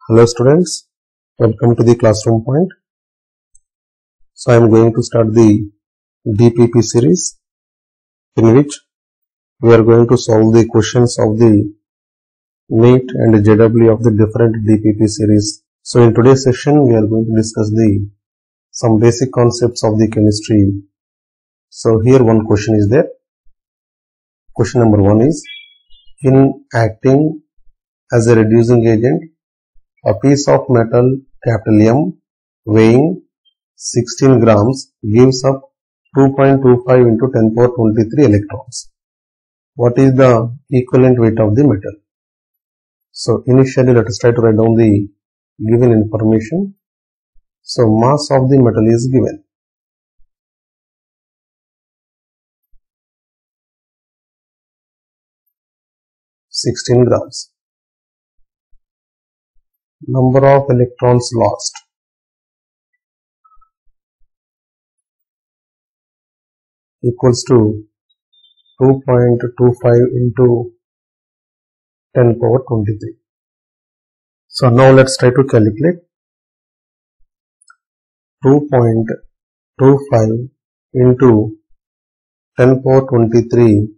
Hello students, welcome to the classroom point. So I am going to start the DPP series in which we are going to solve the questions of the NEET and JEE of the different DPP series. So in today's session we are going to discuss some basic concepts of the chemistry. So here one question is there. Question number 1 is, in acting as a reducing agent, a piece of metal M weighing 16 grams gives up 2.25 into 10 power 23 electrons. What is the equivalent weight of the metal? So initially let us try to write down the given information. So mass of the metal is given. (16 grams). Number of electrons lost. Equals to 2.25 into 10 power 23. So now let's try to calculate 2.25 into 10 power 23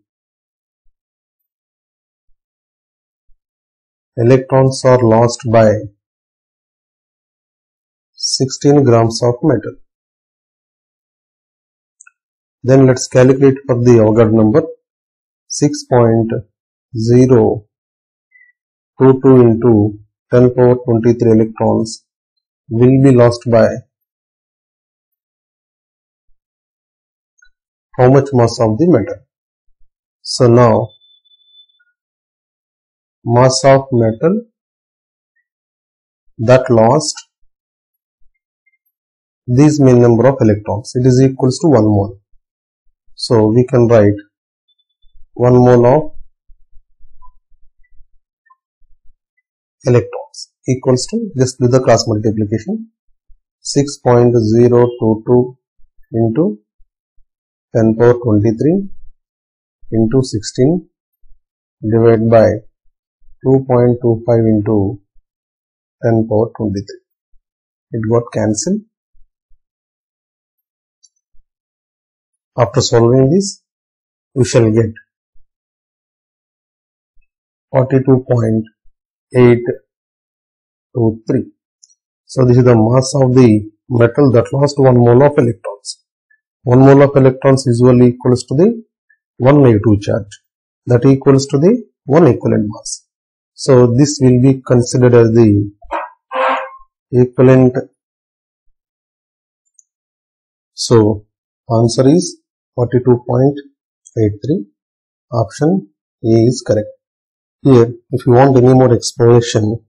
electrons are lost by 16 grams of metal. Then let's calculate for the Avogadro number. 6.022 into 10 power 23 electrons will be lost by how much mass of the metal? So now mass of metal that lost this mean number of electrons, it is equals to 1 mole. So we can write 1 mole of electrons equals to, just do the cross multiplication, 6.022 into 10 power 23 into 16 divided by 2.25 into 10 power 23. It got cancelled. After solving this, we shall get 42.823. So this is the mass of the metal that lost 1 mole of electrons. 1 mole of electrons usually equals to the 1 negative charge, that equals to the 1 equivalent mass. So this will be considered as the equivalent. So answer is 42.83. Option A is correct. Here, if you want any more explanation,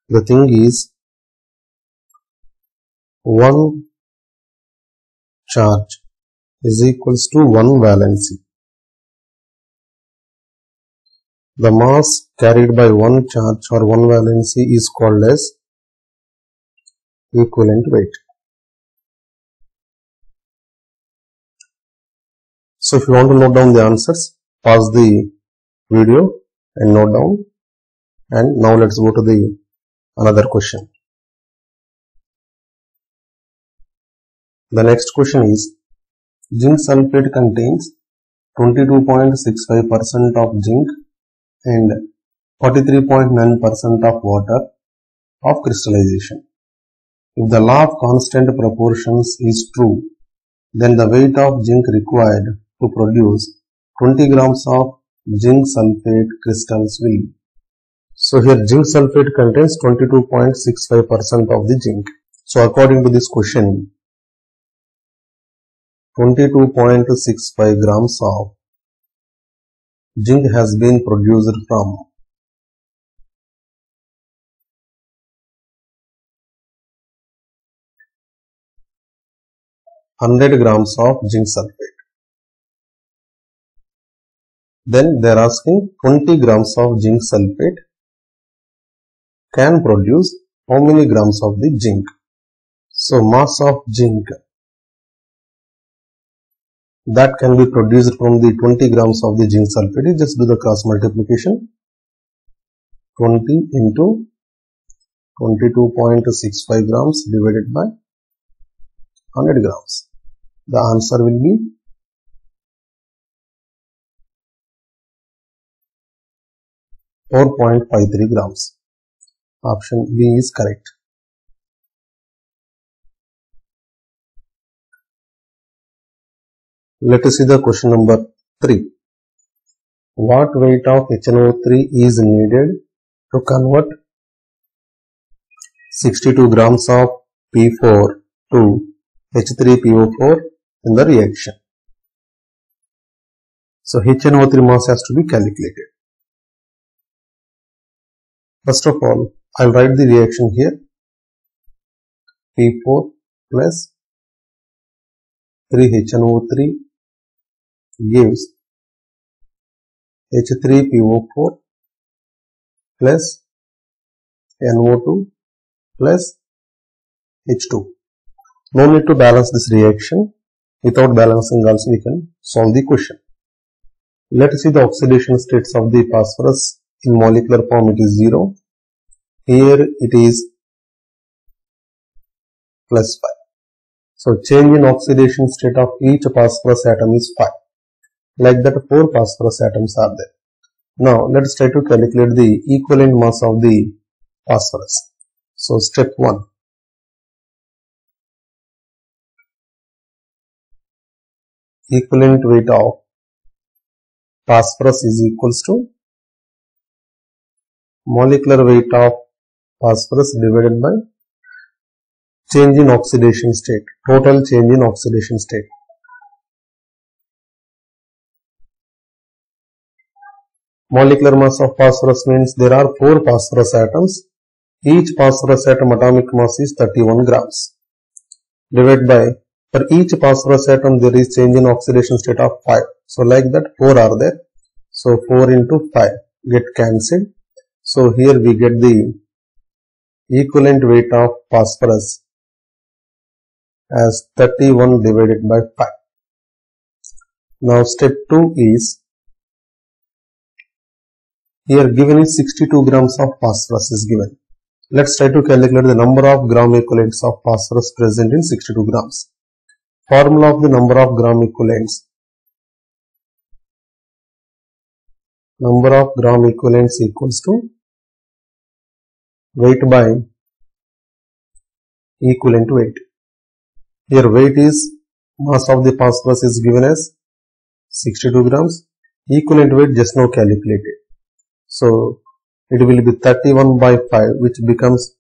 the thing is 1 charge is equals to 1 valency. The mass carried by 1 charge or 1 valency is called as equivalent weight. So if you want to note down the answers, pause the video and note down. And now let's go to the another question. The next question is, zinc sulfate contains 22.65% of zinc and 43.9% of water of crystallization. If the law of constant proportions is true, then the weight of zinc required to produce 20 grams of zinc sulfate crystals will be. So here zinc sulfate contains 22.65% of the zinc. So according to this question, 22.65 grams of zinc has been produced from 100 grams of zinc sulfate. Then they are asking 20 grams of zinc sulfate can produce how many grams of the zinc? So mass of zinc that can be produced from the 20 grams of the zinc sulfate. Just do the cross multiplication. 20 into 22.65 grams divided by 100 grams. The answer will be 4.53 grams. Option B is correct. Let us see the question number 3. What weight of HNO3 is needed to convert 62 grams of P4 to H3PO4 in the reaction? So HNO3 mass has to be calculated. First of all, I'll write the reaction here. P4 plus 3HNO3 gives H3PO4 plus NO2 plus H2. No need to balance this reaction. Without balancing also we can solve the question. Let us see the oxidation states of the phosphorus. In molecular form it is 0. Here it is plus 5. So change in oxidation state of each phosphorus atom is 5. Like that 4 phosphorus atoms are there. Now let us try to calculate the equivalent mass of the phosphorus. So step 1. Equivalent weight of phosphorus is equals to molecular weight of phosphorus divided by change in oxidation state, total change in oxidation state. Molecular mass of phosphorus means there are 4 phosphorus atoms. Each phosphorus atom atomic mass is 31 grams. Divided by, for each phosphorus atom there is change in oxidation state of 5. So like that 4 are there. So 4 into 5 get cancelled. So here we get the equivalent weight of phosphorus as 31 divided by 5. Now step 2 is, here given is 62 grams of phosphorus is given. Let's try to calculate the number of gram equivalents of phosphorus present in 62 grams. Formula of the number of gram equivalents. Number of gram equivalents equals to weight by equivalent weight. Here weight is, mass of the phosphorus is given as 62 grams. Equivalent weight just now calculated. So it will be 31 by 5, which becomes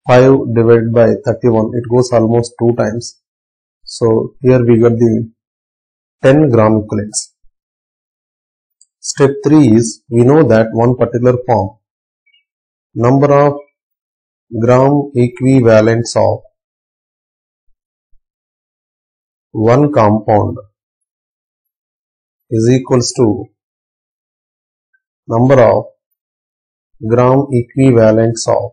5 divided by 31. It goes almost 2 times. So here we got the 10 gram equivalents. Step 3 is, we know that one particular form, number of gram equivalents of one compound is equals to number of gram equivalents of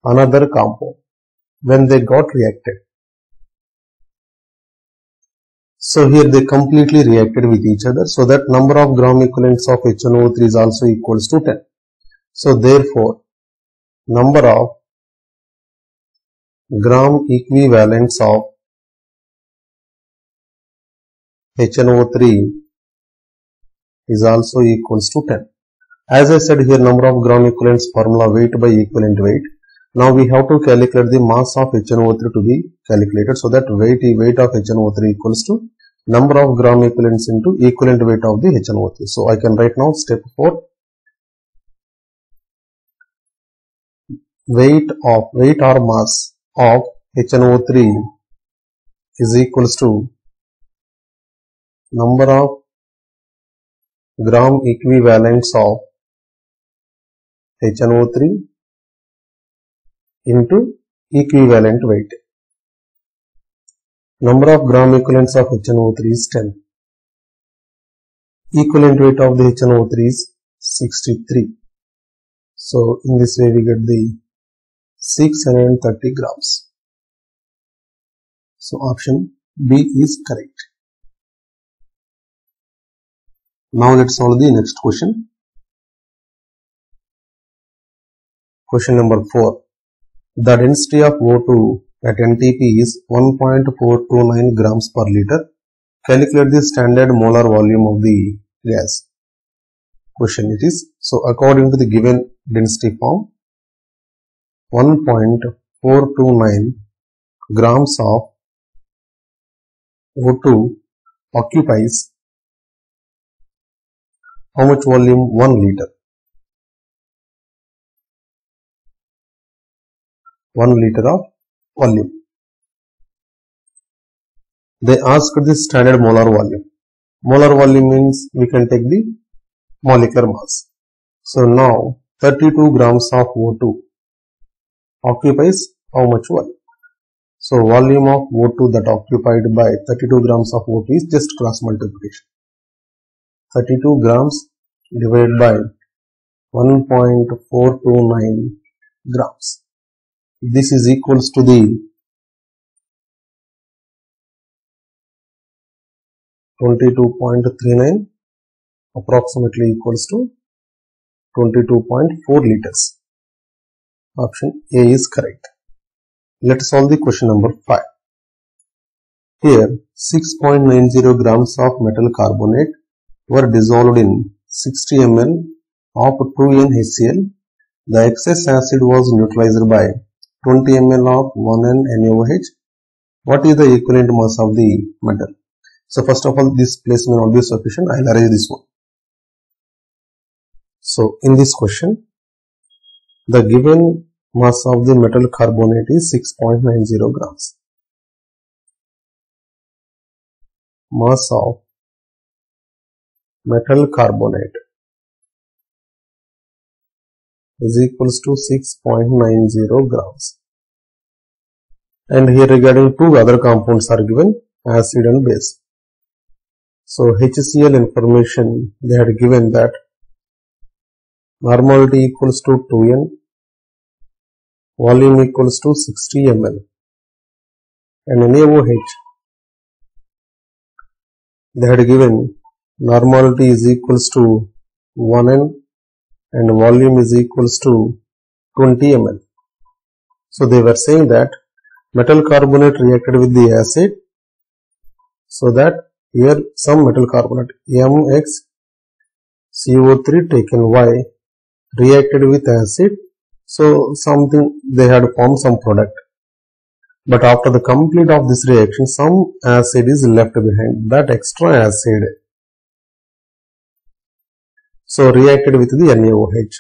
another compound when they got reacted. So here they completely reacted with each other, so that number of gram equivalents of HNO3 is also equals to 10. So therefore number of gram equivalents of HNO3 is also equals to 10. As I said here, number of gram equivalents formula weight by equivalent weight. Now we have to calculate the mass of HNO3 to be calculated, so that weight of HNO3 equals to number of gram equivalents into equivalent weight of the HNO3. So I can write now step 4. Weight or mass of HNO3 is equals to number of gram equivalents of HNO3 into equivalent weight. Number of gram equivalents of HNO3 is 10. Equivalent weight of the HNO3 is 63. So in this way we get the 630 grams. So option B is correct. Now let's solve the next question. Question number 4. The density of O2 at NTP is 1.429 grams per liter. Calculate the standard molar volume of the gas. Question it is, so according to the given density form, 1.429 grams of O2 occupies how much volume? 1 liter. 1 liter of volume. They asked the standard molar volume. Molar volume means we can take the molecular mass. So now 32 grams of O2 occupies how much volume? So volume of O2 that occupied by 32 grams of O2 is just cross multiplication. 32 grams divided by 1.429 grams. This is equals to the 22.39, approximately equals to 22.4 liters. Option A is correct. Let's solve the question number 5. Here 6.90 grams of metal carbonate were dissolved in 60 ml of 2N HCl. The excess acid was neutralized by 20 ml of 1N NaOH. What is the equivalent mass of the metal? So first of all, this place may not be sufficient. I will arrange this one. So in this question, the given mass of the metal carbonate is 6.90 grams. Mass of metal carbonate is equals to 6.90 grams. And here regarding two other compounds are given, acid and base. So HCl information, they had given that normality equals to 2N, volume equals to 60 ml, and NaOH, they had given normality is equals to 1N and volume is equals to 20 ml. So they were saying that metal carbonate reacted with the acid, so that here some metal carbonate MxCO3 taken Y reacted with acid, so something they had formed some product, but after the complete of this reaction some acid is left behind, that extra acid so reacted with the NaOH.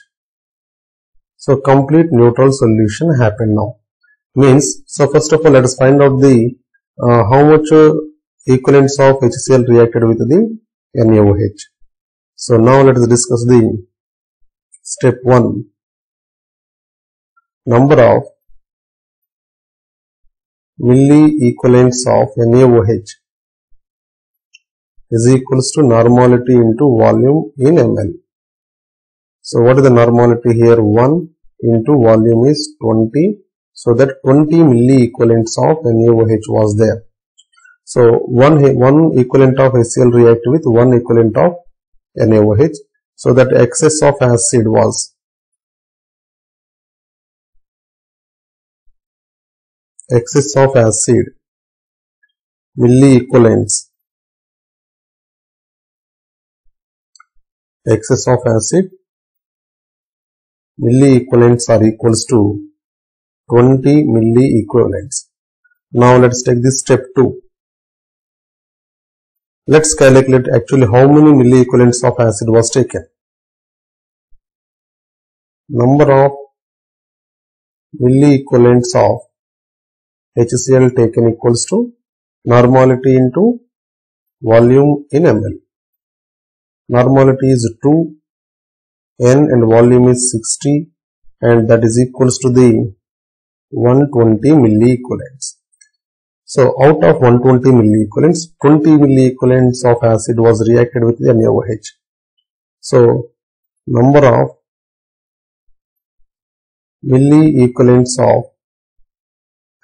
So complete neutral solution happened now. Means, so first of all let us find out the how much equivalents of HCl reacted with the NaOH. So now let us discuss the step 1. Number of milli equivalents of NaOH is equals to normality into volume in ml. So what is the normality here? 1 into volume is 20. So that 20 milli equivalents of NaOH was there. So one equivalent of HCl react with 1 equivalent of NaOH. So that excess of acid was excess of acid milli equivalents. Excess of acid milli equivalents are equals to 20 milli equivalents. Now let's take this step 2. Let's calculate actually how many milli equivalents of acid was taken. Number of milli equivalents of HCl taken equals to normality into volume in ml. Normality is 2N and volume is 60, and that is equals to the 120 milli equivalents. So out of 120 milli equivalents, 20 milli equivalents of acid was reacted with the NaOH. So number of milli equivalents of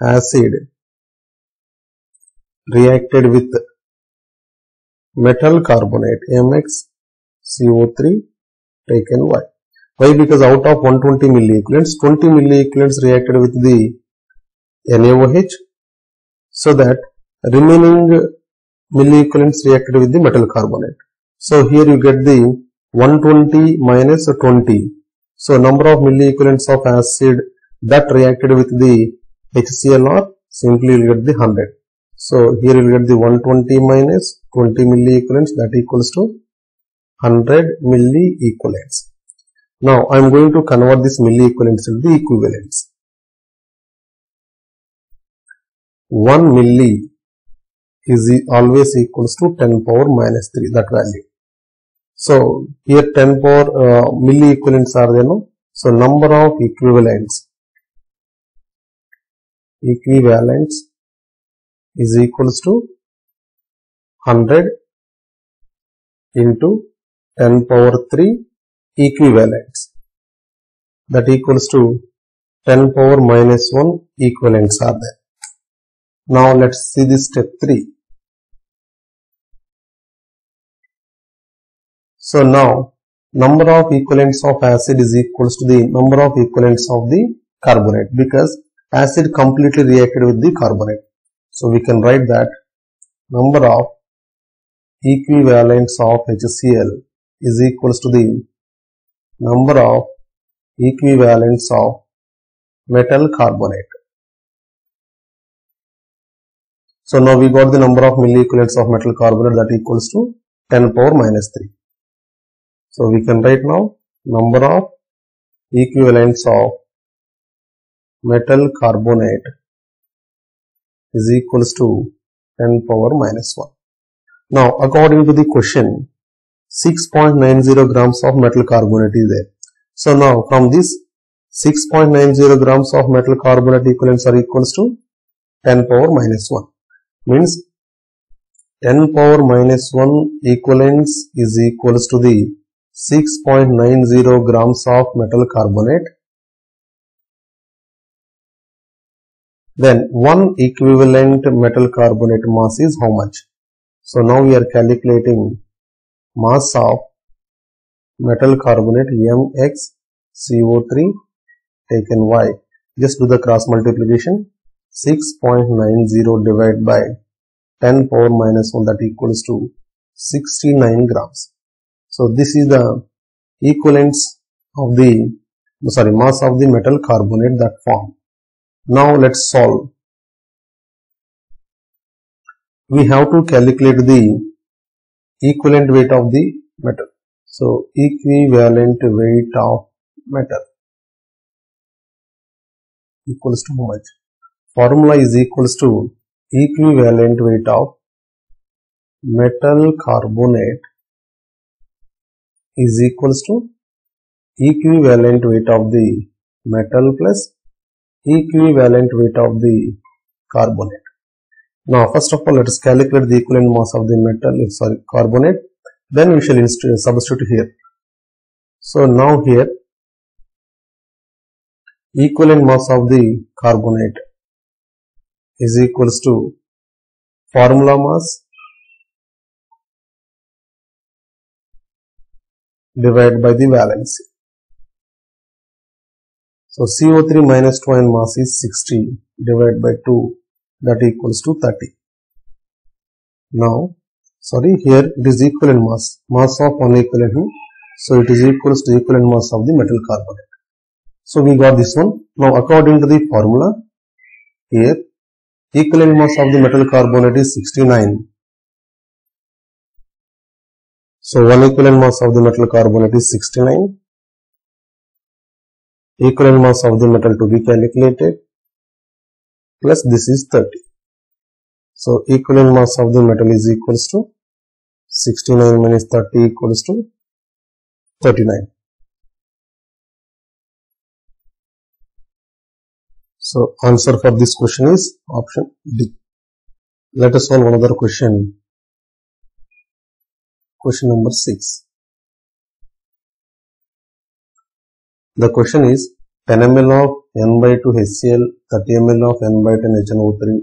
acid reacted with metal carbonate MxCO3 taken Y. Why? Because out of 120 milliequivalents, 20 milliequivalents reacted with the NaOH, so that remaining milliequivalents reacted with the metal carbonate. So here you get the 120 minus 20. So number of milliequivalents of acid that reacted with the HCl, simply you will get the 100. So here you will get the 120 minus 20 milliequivalents, that equals to 100 milliequivalents. Now I am going to convert this milliequivalents into the equivalents. 1 milli is always equals to 10 power minus 3, that value. So here 10 power milliequivalents are there, no? So number of equivalents is equals to 100 into 10 power 3 equivalents, that equals to 10 power minus 1 equivalents are there. Now let's see this step 3. So now number of equivalents of acid is equals to the number of equivalents of the carbonate, because acid completely reacted with the carbonate. So we can write that number of equivalents of HCl is equals to the number of equivalents of metal carbonate. So now we got the number of milliequivalents of metal carbonate, that equals to 10 power minus 3. So we can write now number of equivalents of metal carbonate is equals to 10 power minus 1. Now according to the question, 6.90 grams of metal carbonate is there. So now from this 6.90 grams of metal carbonate equivalents are equals to 10 power minus 1. Means 10 power minus 1 equivalents is equals to the 6.90 grams of metal carbonate. Then 1 equivalent metal carbonate mass is how much? So now we are calculating mass of metal carbonate MxCO3 taken Y. Just do the cross multiplication. 6.90 divided by 10 power minus 1, that equals to 69 grams. So this is the equivalence of the mass of the metal carbonate that form. Now let's solve. We have to calculate the equivalent weight of the metal. So equivalent weight of metal equals to how much? Formula is equals to equivalent weight of metal carbonate is equals to equivalent weight of the metal plus equivalent weight of the carbonate. Now first of all let us calculate the equivalent mass of the carbonate, then we shall substitute here. So now here equivalent mass of the carbonate is equals to formula mass divided by the valency. So CO3 minus 2 and mass is 60 divided by 2, that equals to 30. Now here it is equivalent mass of one equivalent, so it is equals to equivalent mass of the metal carbonate. So we got this one. Now according to the formula, here equivalent mass of the metal carbonate is 69. So one equivalent mass of the metal carbonate is 69. Equivalent mass of the metal to be calculated plus this is 30. So equivalent mass of the metal is equals to 69 minus 30 equals to 39. So answer for this question is option D. Let us solve another question. Question number 6. The question is 10 ml of N by 2 HCl, 30 ml of N by 10 HNO3,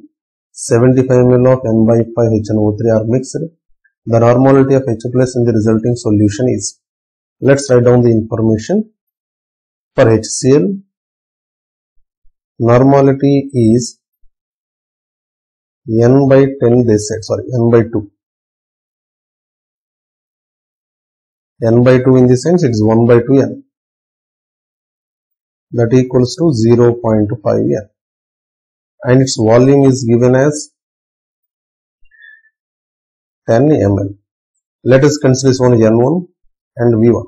75 ml of N by 5 HNO3 are mixed. The normality of H plus in the resulting solution is. Let's write down the information. for HCl, normality is n by 10 they said, sorry, n by 2. N by 2 in the sense it is 1 by 2n. That equals to 0.5n. And its volume is given as 10 ml. Let us consider this one N1 and V1.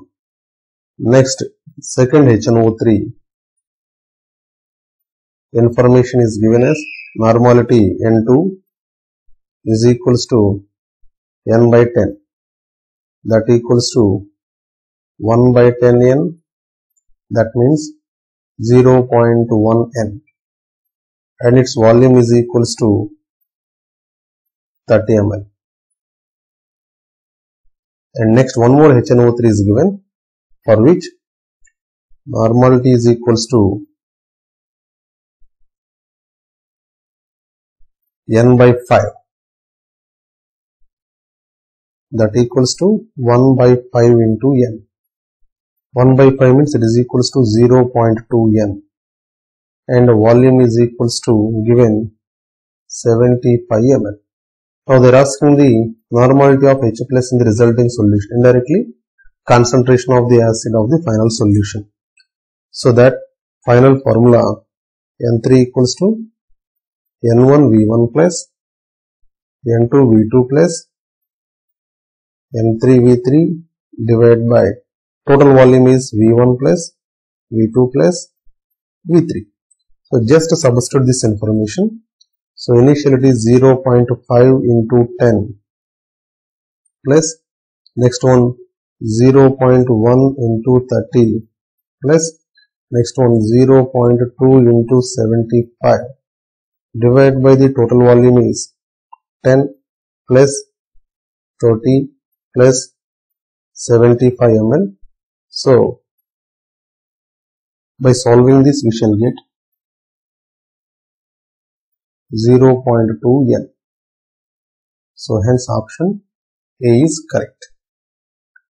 Next, second HNO3 information is given as normality N2 is equals to n by 10. That equals to 1 by 10n. That means 0.1n. And its volume is equals to 30 ml. And next one more HNO3 is given, for which normality is equals to n by 5. That equals to 1 by 5 into n. 1 by 5 means it is equals to 0.2n. And volume is equals to given 75 ml. Now they are asking the normality of H plus in the resulting solution, indirectly concentration of the acid of the final solution. So that final formula N3 equals to N1 V1 plus N2 V2 plus N3 V3 divided by total volume is V1 plus V2 plus V3. So just to substitute this information. So initially it is 0.5 into 10 plus next one 0.1 into 30 plus next one 0.2 into 75 divided by the total volume is 10 plus 30 plus 75 ml. So by solving this we shall get 0.2n. So hence option A is correct.